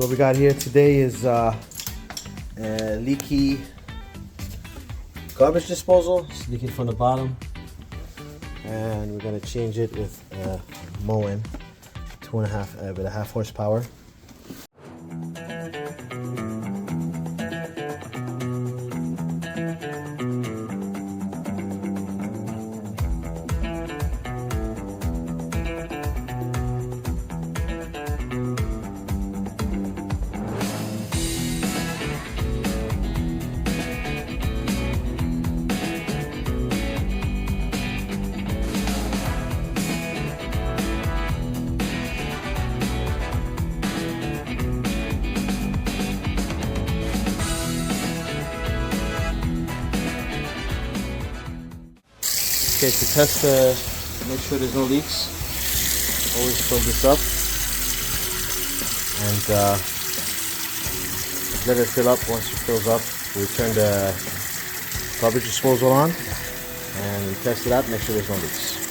So what we got here today is a leaky garbage disposal. It's leaking from the bottom, and we're gonna change it with Moen 2.5 with a 1/2 horsepower. Okay, to test make sure there's no leaks, always fill this up and let it fill up. Once it fills up, we turn the garbage disposal on and we test it out, make sure there's no leaks.